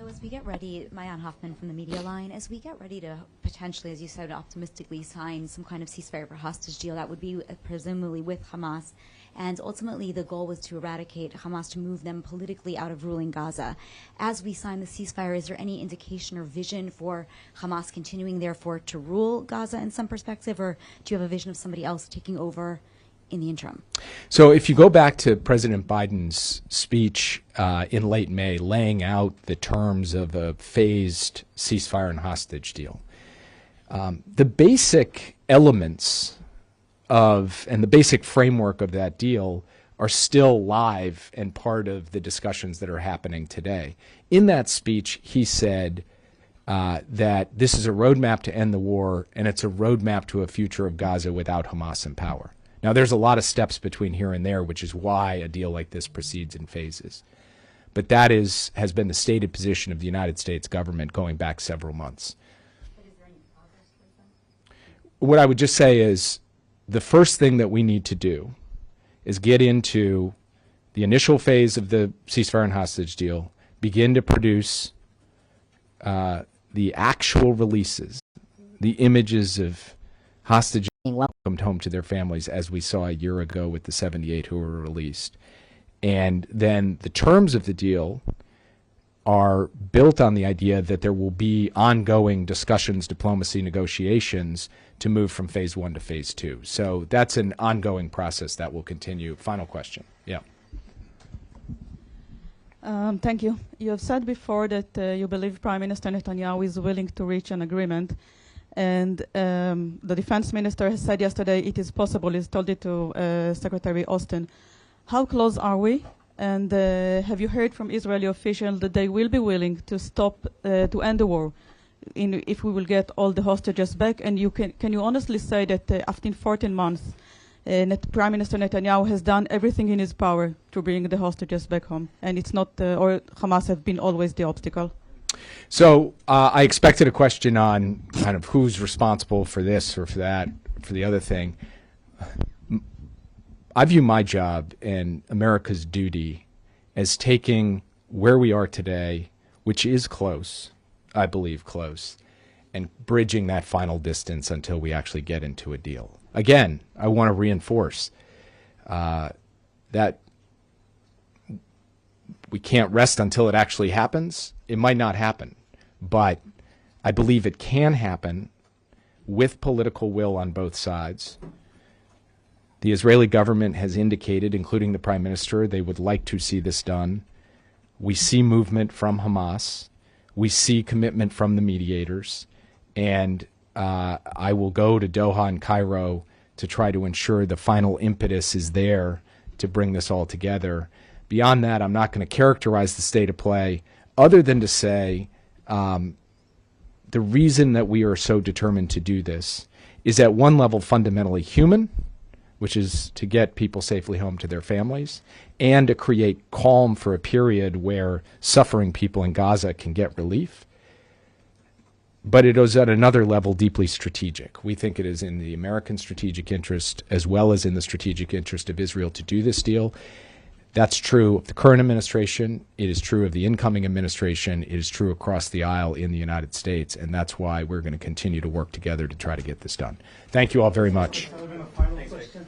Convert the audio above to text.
So as we get ready, Mayan Hoffman from the Media Line, as we get ready to potentially, as you said, optimistically sign some kind of ceasefire for hostage deal, that would be presumably with Hamas, and ultimately the goal was to eradicate Hamas, to move them politically out of ruling Gaza. As we sign the ceasefire, is there any indication or vision for Hamas continuing, therefore, to rule Gaza in some perspective, or do you have a vision of somebody else taking over in the interim? So if you go back to President Biden's speech in late May, laying out the terms of a phased ceasefire and hostage deal, the basic elements of and the basic framework of that deal are still live and part of the discussions that are happening today. In that speech, he said that this is a roadmap to end the war, and it's a roadmap to a future of Gaza without Hamas in power. Now, there's a lot of steps between here and there, which is why a deal like this proceeds in phases. But that has been the stated position of the United States government going back several months. But is there any progress with them? What I would just say is the first thing that we need to do is get into the initial phase of the ceasefire and hostage deal, begin to produce the actual releases, the images of hostages welcomed home to their families, as we saw a year ago with the 78 who were released. And then the terms of the deal are built on the idea that there will be ongoing discussions, diplomacy, negotiations to move from phase one to phase two. So that's an ongoing process that will continue. Final question. Yeah. Thank you. You have said before that you believe Prime Minister Netanyahu is willing to reach an agreement. And the defense minister has said yesterday it is possible. He's told it to Secretary Austin. How close are we? And have you heard from Israeli officials that they will be willing to stop, to end the war, if we will get all the hostages back? And can you honestly say that after 14 months, Prime Minister Netanyahu has done everything in his power to bring the hostages back home, and it's not, or Hamas have been always the obstacle? So I expected a question on kind of who's responsible for this or for that, for the other thing. I view my job and America's duty as taking where we are today, which is close, I believe close, and bridging that final distance until we actually get into a deal. Again, I want to reinforce that we can't rest until it actually happens. It might not happen, but I believe it can happen with political will on both sides. The Israeli government has indicated, including the Prime Minister, they would like to see this done. We see movement from Hamas. We see commitment from the mediators. And I will go to Doha and Cairo to try to ensure the final impetus is there to bring this all together. Beyond that, I'm not going to characterize the state of play other than to say the reason that we are so determined to do this is at one level fundamentally human, which is to get people safely home to their families, and to create calm for a period where suffering people in Gaza can get relief. But it is at another level deeply strategic. We think it is in the American strategic interest as well as in the strategic interest of Israel to do this deal. That's true of the current administration. It is true of the incoming administration. It is true across the aisle in the United States, and that's why we're going to continue to work together to try to get this done. Thank you all very much. Sullivan, a final question.